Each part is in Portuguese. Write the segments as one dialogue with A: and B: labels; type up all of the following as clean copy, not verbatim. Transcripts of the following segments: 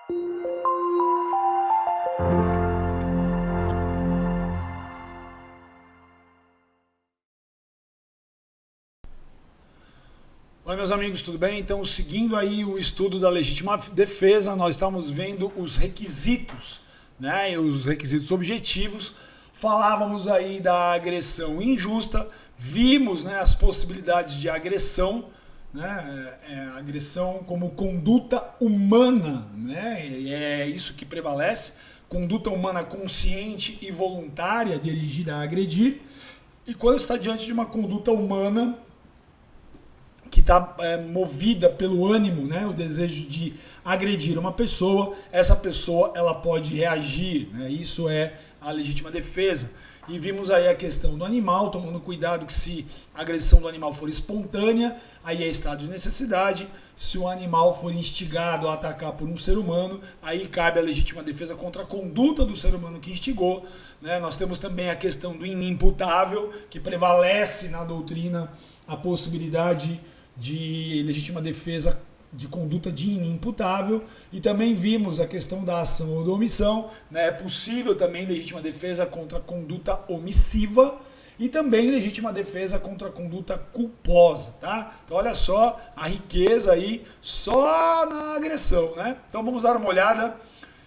A: Oi, meus amigos, tudo bem? Então, seguindo aí o estudo da legítima defesa, nós estamos vendo os requisitos, né? E os requisitos objetivos. Falávamos aí da agressão injusta, vimos, né, as possibilidades de agressão, né? Agressão como conduta humana, né? E é isso que prevalece, conduta humana consciente e voluntária dirigida a agredir. E quando está diante de uma conduta humana que está movida pelo ânimo, né, o desejo de agredir uma pessoa, essa pessoa ela pode reagir, né, isso é a legítima defesa. E vimos aí a questão do animal, tomando cuidado que se a agressão do animal for espontânea, aí é estado de necessidade. Se o animal for instigado a atacar por um ser humano, aí cabe a legítima defesa contra a conduta do ser humano que instigou, né? Nós temos também a questão do inimputável, que prevalece na doutrina a possibilidade de legítima defesa de conduta de inimputável, e também vimos a questão da ação ou da omissão, né? É possível também legítima defesa contra a conduta omissiva e também legítima defesa contra a conduta culposa, tá? Então olha só a riqueza aí só na agressão, né? Então vamos dar uma olhada,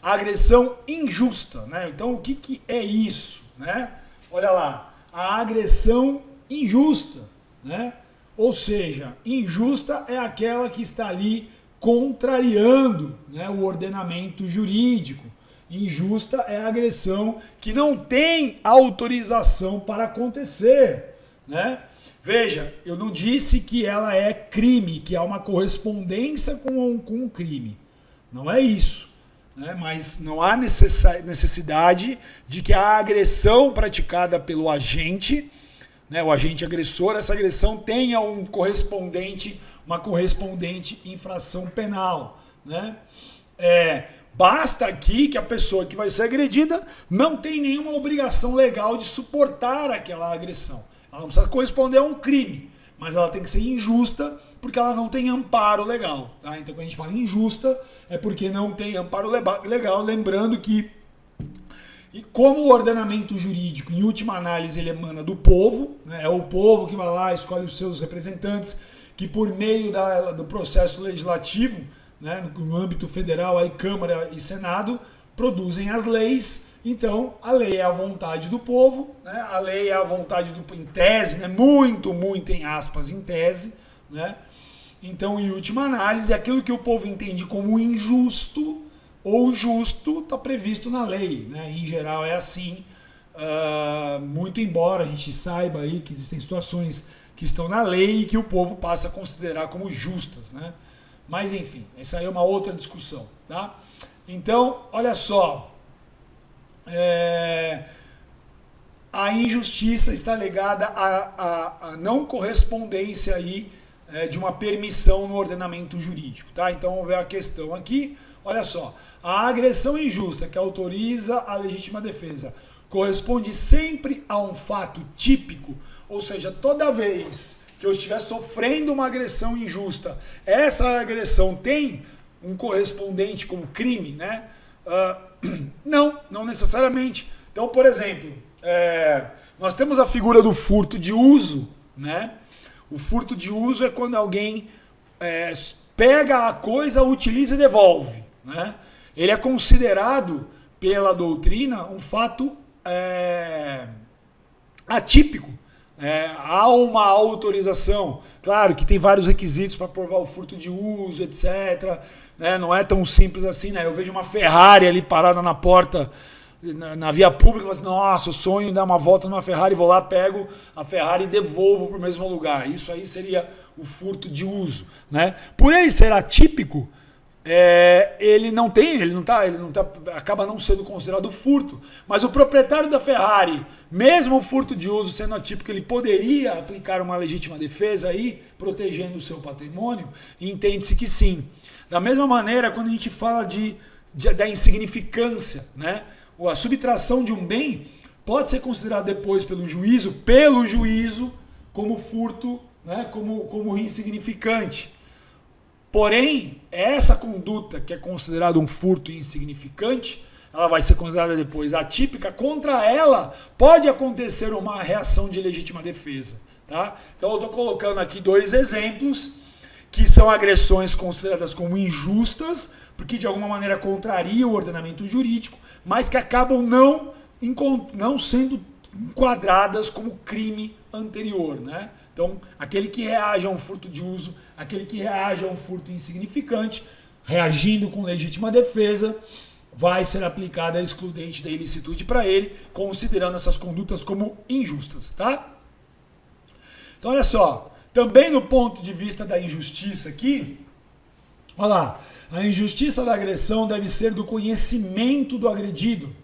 A: a agressão injusta, né? Então o que é isso, né? Olha lá, a agressão injusta, né? Ou seja, injusta é aquela que está ali contrariando, né, o ordenamento jurídico. Injusta é a agressão que não tem autorização para acontecer, né? Veja, eu não disse que ela é crime, que há uma correspondência com o crime. Não é isso, né? Mas não há necessidade de que a agressão praticada pelo agente, né, o agente agressor, essa agressão tenha uma correspondente infração penal, né? Basta aqui que a pessoa que vai ser agredida não tem nenhuma obrigação legal de suportar aquela agressão. Ela não precisa corresponder a um crime, mas ela tem que ser injusta porque ela não tem amparo legal, tá? Então, quando a gente fala injusta, é porque não tem amparo legal, lembrando que e como o ordenamento jurídico, em última análise, ele emana do povo, né? É o povo que vai lá, escolhe os seus representantes, que por meio do processo legislativo, né, no âmbito federal, aí, Câmara e Senado, produzem as leis. Então, a lei é a vontade do povo, né? A lei é a vontade em tese, né? Muito em aspas, em tese, né? Então, em última análise, aquilo que o povo entende como injusto ou justo está previsto na lei, né? Em geral é assim, muito embora a gente saiba aí que existem situações que estão na lei e que o povo passa a considerar como justas, né? Mas enfim, essa aí é uma outra discussão, tá? Então, olha só, a injustiça está ligada à não correspondência aí, de uma permissão no ordenamento jurídico, tá? Então vamos ver a questão aqui, olha só. A agressão injusta que autoriza a legítima defesa corresponde sempre a um fato típico, ou seja, toda vez que eu estiver sofrendo uma agressão injusta, essa agressão tem um correspondente como crime, né? Não necessariamente. Então, por exemplo, nós temos a figura do furto de uso, né? O furto de uso é quando alguém pega a coisa, utiliza e devolve, né? Ele é considerado pela doutrina um fato atípico. Há uma autorização. Claro que tem vários requisitos para provar o furto de uso, etc. Né? Não é tão simples assim, né? Eu vejo uma Ferrari ali parada na porta, na via pública, e falo assim, nossa, o sonho é dar uma volta numa Ferrari, vou lá, pego a Ferrari e devolvo para o mesmo lugar. Isso aí seria o furto de uso, né? Por ele ser atípico, ele não acaba não sendo considerado furto, mas o proprietário da Ferrari, mesmo o furto de uso sendo atípico, ele poderia aplicar uma legítima defesa aí, protegendo o seu patrimônio, e entende-se que sim. Da mesma maneira, quando a gente fala da insignificância, né? A subtração de um bem pode ser considerado depois pelo juízo como furto, né? como insignificante. Porém, essa conduta que é considerada um furto insignificante, ela vai ser considerada depois atípica, contra ela pode acontecer uma reação de legítima defesa. Tá? Então eu estou colocando aqui 2 exemplos, que são agressões consideradas como injustas, porque de alguma maneira contrariam o ordenamento jurídico, mas que acabam não sendo enquadradas como crime anterior, né? Então, aquele que reage a um furto de uso, aquele que reage a um furto insignificante, reagindo com legítima defesa, vai ser aplicada a excludente da ilicitude para ele, considerando essas condutas como injustas, tá? Então, olha só, também no ponto de vista da injustiça aqui, olha lá, a injustiça da agressão deve ser do conhecimento do agredido,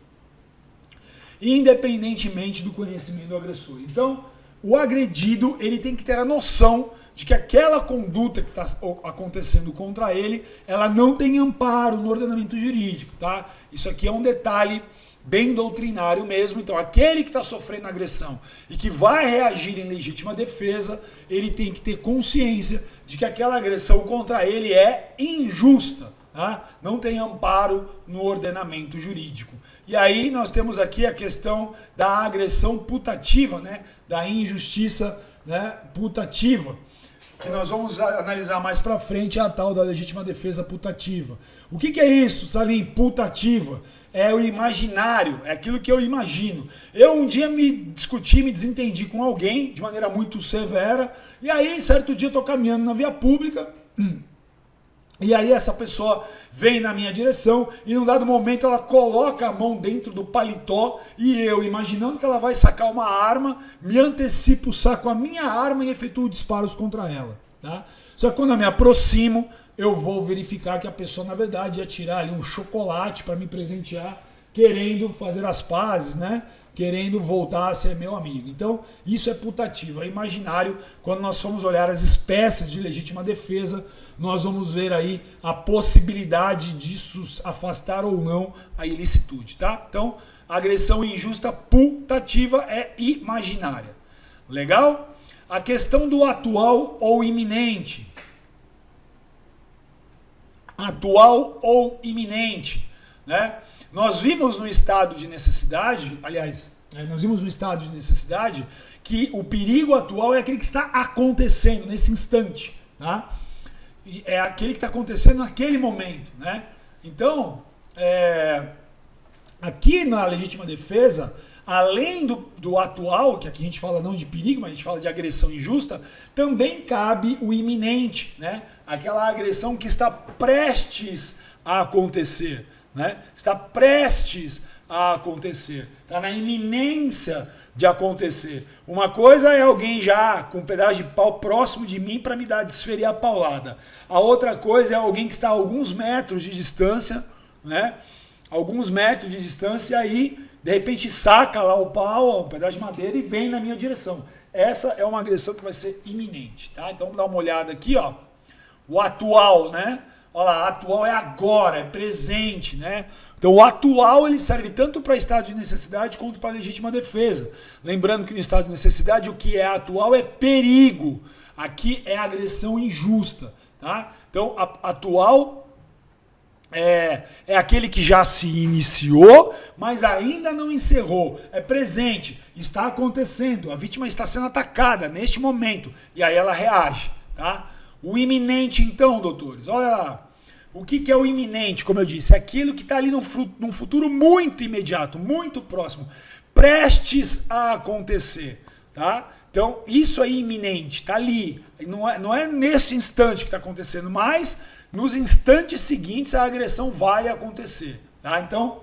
A: independentemente do conhecimento do agressor. Então, o agredido, ele tem que ter a noção de que aquela conduta que está acontecendo contra ele, ela não tem amparo no ordenamento jurídico, tá? Isso aqui é um detalhe bem doutrinário mesmo. Então, aquele que está sofrendo agressão e que vai reagir em legítima defesa, ele tem que ter consciência de que aquela agressão contra ele é injusta, tá? Não tem amparo no ordenamento jurídico. E aí nós temos aqui a questão da agressão putativa, né? Da injustiça, né? Putativa, que nós vamos analisar mais para frente, a tal da legítima defesa putativa. O que é isso, Salim? Putativa é o imaginário, é aquilo que eu imagino. Eu um dia me desentendi com alguém de maneira muito severa, e aí certo dia eu estou caminhando na via pública, e aí essa pessoa vem na minha direção e num dado momento ela coloca a mão dentro do paletó e eu, imaginando que ela vai sacar uma arma, me antecipo, saco a minha arma e efetuo disparos contra ela. Tá? Só que quando eu me aproximo, eu vou verificar que a pessoa na verdade ia tirar ali um chocolate para me presentear, querendo fazer as pazes, né? Querendo voltar a ser meu amigo. Então, isso é putativo, é imaginário. Quando nós formos olhar as espécies de legítima defesa, nós vamos ver aí a possibilidade disso afastar ou não a ilicitude, tá? Então, agressão injusta putativa é imaginária. Legal? A questão do atual ou iminente. Atual ou iminente, né? Nós vimos no estado de necessidade, aliás, nós vimos no estado de necessidade que o perigo atual é aquele que está acontecendo nesse instante, tá? É aquele que está acontecendo naquele momento, né? Então, aqui na legítima defesa, além do atual, que aqui a gente fala não de perigo, mas a gente fala de agressão injusta, também cabe o iminente, né? Aquela agressão que está prestes a acontecer, né? Está prestes a acontecer, está na iminência de acontecer. Uma coisa é alguém já com um pedaço de pau próximo de mim para me desferir a paulada. A outra coisa é alguém que está a alguns metros de distância, né? Alguns metros de distância, e aí de repente saca lá o pau, um pedaço de madeira e vem na minha direção. Essa é uma agressão que vai ser iminente, tá? Então vamos dar uma olhada aqui, ó. O atual, né? Olha lá, atual é agora, é presente, né? Então o atual ele serve tanto para estado de necessidade quanto para legítima defesa. Lembrando que no estado de necessidade o que é atual é perigo. Aqui é agressão injusta, tá? Então atual é aquele que já se iniciou, mas ainda não encerrou. É presente, está acontecendo, a vítima está sendo atacada neste momento e aí ela reage, tá? O iminente então, doutores, olha lá. O que é o iminente, como eu disse? É aquilo que está ali num futuro muito imediato, muito próximo, prestes a acontecer, tá? Então, isso aí iminente, está ali. Não é nesse instante que está acontecendo, mas nos instantes seguintes a agressão vai acontecer, tá? Então,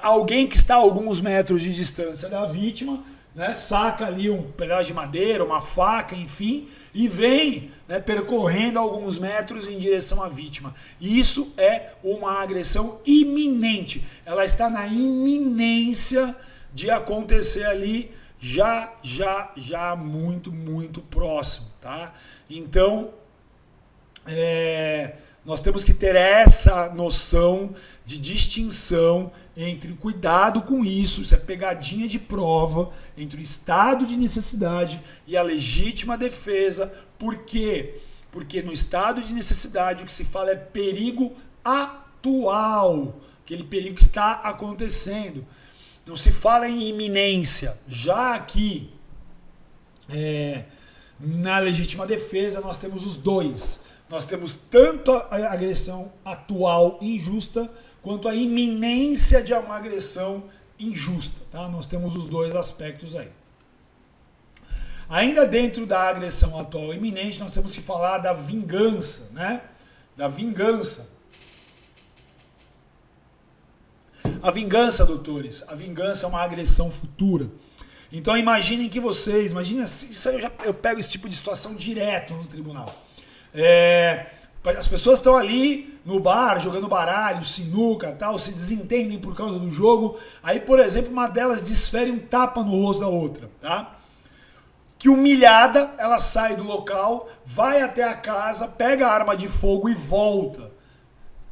A: alguém que está a alguns metros de distância da vítima, né, saca ali um pedaço de madeira, uma faca, enfim, e vem, né, percorrendo alguns metros em direção à vítima. Isso é uma agressão iminente. Ela está na iminência de acontecer ali, já muito, muito próximo, tá? Então, nós temos que ter essa noção de distinção entre cuidado com isso é pegadinha de prova, entre o estado de necessidade e a legítima defesa, porque Porque no estado de necessidade o que se fala é perigo atual, aquele perigo que está acontecendo. Não se fala em iminência. Já aqui, na legítima defesa, nós temos os dois. Nós temos tanto a agressão atual injusta, quanto a iminência de uma agressão injusta. Tá? Nós temos os dois aspectos aí. Ainda dentro da agressão atual iminente, nós temos que falar da vingança, né? Da vingança. A vingança, doutores, a vingança é uma agressão futura. Então imaginem que vocês, isso aí eu pego esse tipo de situação direto no tribunal. As pessoas estão ali no bar, jogando baralho, sinuca, tal, se desentendem por causa do jogo. Aí, por exemplo, uma delas desfere um tapa no rosto da outra, tá? Que humilhada, ela sai do local, vai até a casa, pega a arma de fogo e volta.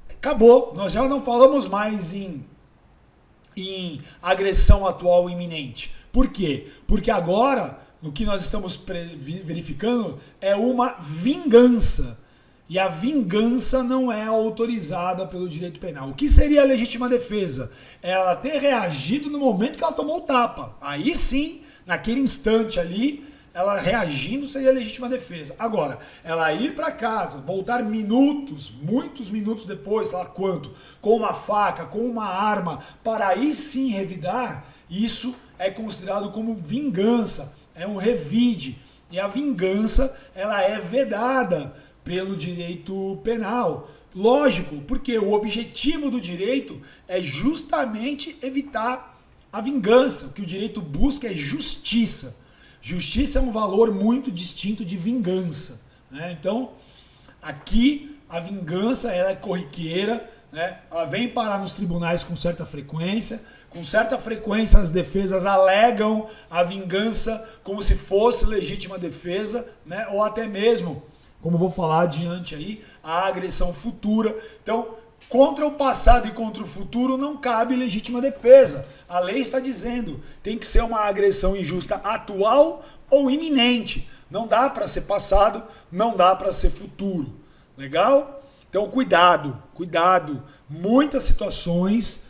A: Acabou, nós já não falamos mais em agressão atual iminente. Por quê? Porque agora, no que nós estamos verificando, é uma vingança. E a vingança não é autorizada pelo direito penal. O que seria a legítima defesa? Ela ter reagido no momento que ela tomou o tapa. Aí sim, naquele instante ali, ela reagindo seria legítima defesa. Agora, ela ir para casa, voltar minutos, muitos minutos depois, sei lá quanto, com uma faca, com uma arma, para aí sim revidar, isso é considerado como vingança, é um revide. E a vingança, ela é vedada pelo direito penal. Lógico, porque o objetivo do direito é justamente evitar a vingança. O que o direito busca é justiça. Justiça é um valor muito distinto de vingança, né? Então, aqui a vingança ela é corriqueira, né? Ela vem parar nos tribunais com certa frequência. Com certa frequência as defesas alegam a vingança como se fosse legítima defesa, né? Ou até mesmo, como eu vou falar adiante aí, a agressão futura. Então, contra o passado e contra o futuro não cabe legítima defesa. A lei está dizendo, tem que ser uma agressão injusta atual ou iminente. Não dá para ser passado, não dá para ser futuro. Legal? Então cuidado. Muitas situações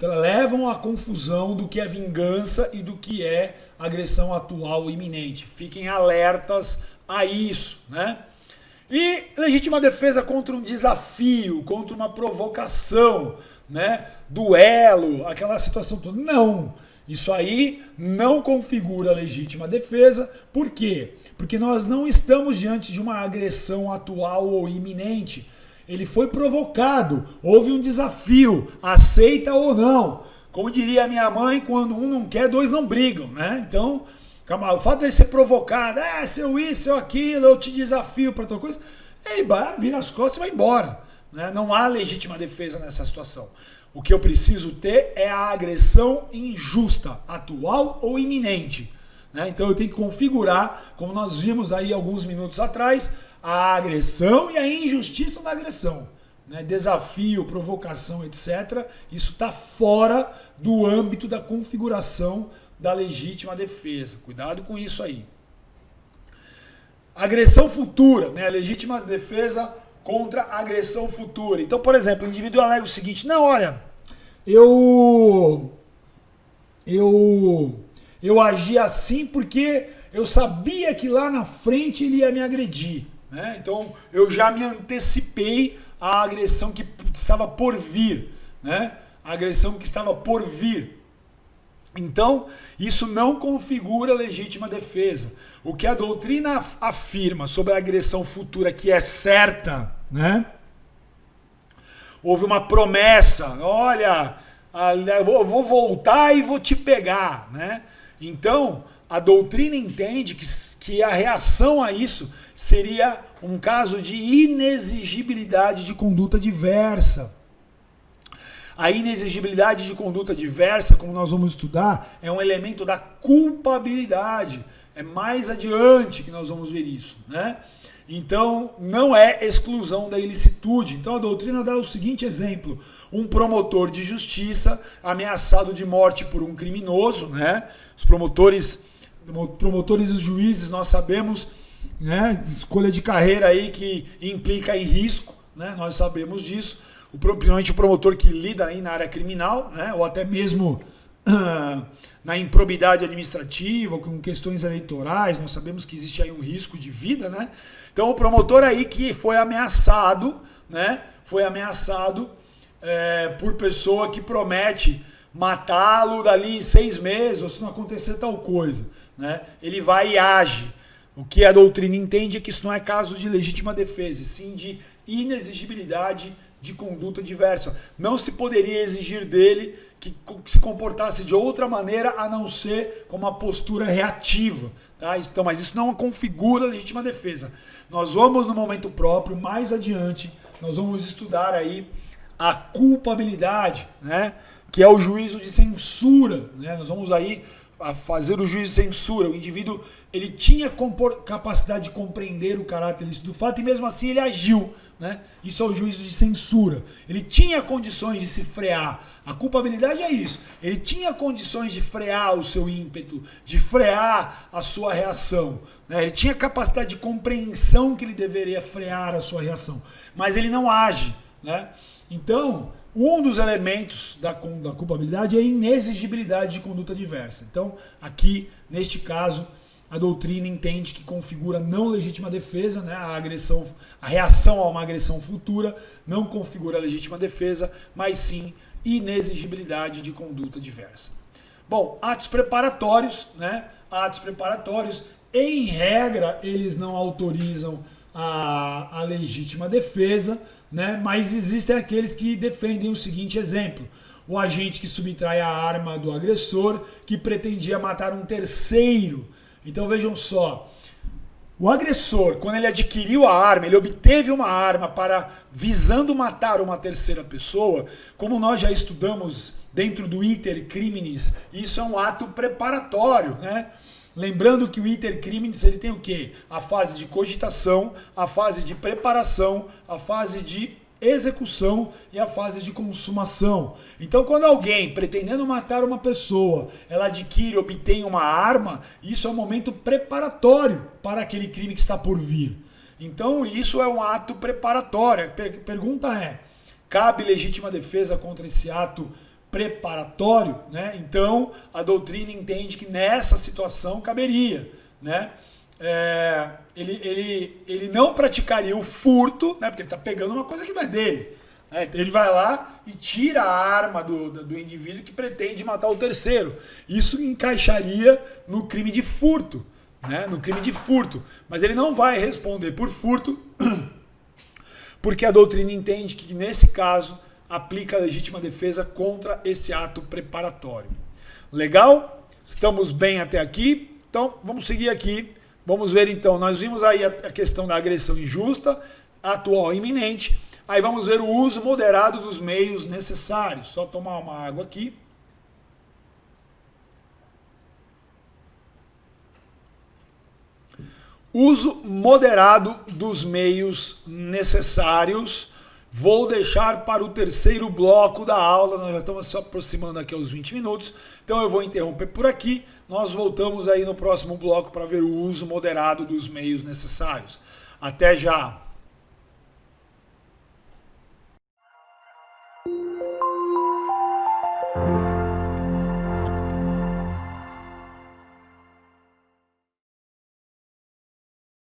A: levam à confusão do que é vingança e do que é agressão atual ou iminente. Fiquem alertas a isso, né? E legítima defesa contra um desafio, contra uma provocação, né? Duelo, aquela situação toda. Não, isso aí não configura legítima defesa. Por quê? Porque nós não estamos diante de uma agressão atual ou iminente. Ele foi provocado, houve um desafio, aceita ou não. Como diria a minha mãe, quando um não quer, dois não brigam, né? Então, o fato dele ser provocado, seu isso, seu aquilo, eu te desafio para outra coisa, ele vira as costas e vai embora, né? Não há legítima defesa nessa situação. O que eu preciso ter é a agressão injusta, atual ou iminente, né? Então eu tenho que configurar, como nós vimos aí alguns minutos atrás, a agressão e a injustiça da agressão, né? Desafio, provocação, etc. Isso está fora do âmbito da configuração da legítima defesa. Cuidado com isso aí. Agressão futura, né? Legítima defesa contra agressão futura. Então, por exemplo, o indivíduo alega o seguinte: não, olha, eu agi assim porque eu sabia que lá na frente ele ia me agredir, né? Então, eu já me antecipei à agressão que estava por vir, né? A agressão que estava por vir. Então, isso não configura legítima defesa. O que a doutrina afirma sobre a agressão futura que é certa, né? Houve uma promessa, olha, eu vou voltar e vou te pegar, né? Então, a doutrina entende que a reação a isso seria um caso de inexigibilidade de conduta diversa. A inexigibilidade de conduta diversa, como nós vamos estudar, é um elemento da culpabilidade. É mais adiante que nós vamos ver isso, né? Então, não é exclusão da ilicitude. Então, a doutrina dá o seguinte exemplo: um promotor de justiça ameaçado de morte por um criminoso, né? Os promotores e juízes, nós sabemos né? Escolha de carreira aí que implica em risco, né? Nós sabemos disso. Principalmente o promotor que lida aí na área criminal, né? Ou até mesmo na improbidade administrativa, com questões eleitorais, nós sabemos que existe aí um risco de vida, né? Então o promotor aí que foi ameaçado, né? Foi ameaçado por pessoa que promete matá-lo dali em 6 meses, ou se não acontecer tal coisa, né? Ele vai e age. O que a doutrina entende é que isso não é caso de legítima defesa, e sim de inexigibilidade de conduta diversa. Não se poderia exigir dele que se comportasse de outra maneira a não ser com uma postura reativa. Tá? Então, mas isso não configura legítima defesa. Nós vamos, no momento próprio, mais adiante, nós vamos estudar aí a culpabilidade, né? Que é o juízo de censura. Né? Nós vamos aí a fazer o juízo de censura. O indivíduo ele tinha capacidade de compreender o caráter do fato e mesmo assim ele agiu. Né? Isso é o juízo de censura. Ele tinha condições de se frear. A culpabilidade é isso. Ele tinha condições de frear o seu ímpeto, de frear a sua reação. Né? Ele tinha capacidade de compreensão que ele deveria frear a sua reação. Mas ele não age. Né? Então, um dos elementos da culpabilidade é a inexigibilidade de conduta diversa. Então, aqui, neste caso, a doutrina entende que configura não legítima defesa, né? A reação a uma agressão futura não configura legítima defesa, mas sim inexigibilidade de conduta diversa. Bom, atos preparatórios, né? Atos preparatórios, em regra, eles não autorizam a legítima defesa, né? Mas existem aqueles que defendem o seguinte exemplo: o agente que subtrai a arma do agressor que pretendia matar um terceiro. Então vejam só, o agressor, quando ele adquiriu a arma, ele obteve uma arma visando matar uma terceira pessoa, como nós já estudamos dentro do iter criminis, isso é um ato preparatório, né? Lembrando que o iter criminis ele tem o quê? A fase de cogitação, a fase de preparação, a fase de execução e a fase de consumação. Então, quando alguém pretendendo matar uma pessoa, ela adquire, obtém uma arma, isso é um momento preparatório para aquele crime que está por vir. Então, isso é um ato preparatório. A pergunta é: cabe legítima defesa contra esse ato preparatório? Né? Então, a doutrina entende que nessa situação caberia, né? Ele não praticaria o furto, né, porque ele está pegando uma coisa que não é dele. Né? Ele vai lá e tira a arma do indivíduo que pretende matar o terceiro. Isso encaixaria no crime de furto. Né? No crime de furto. Mas ele não vai responder por furto, porque a doutrina entende que, nesse caso, aplica a legítima defesa contra esse ato preparatório. Legal? Estamos bem até aqui? Então, vamos seguir aqui. Vamos ver então, nós vimos aí a questão da agressão injusta, atual e iminente. Aí vamos ver o uso moderado dos meios necessários. Só tomar uma água aqui. Uso moderado dos meios necessários. Vou deixar para o terceiro bloco da aula, nós já estamos se aproximando aqui aos 20 minutos, então eu vou interromper por aqui, nós voltamos aí no próximo bloco para ver o uso moderado dos meios necessários. Até já!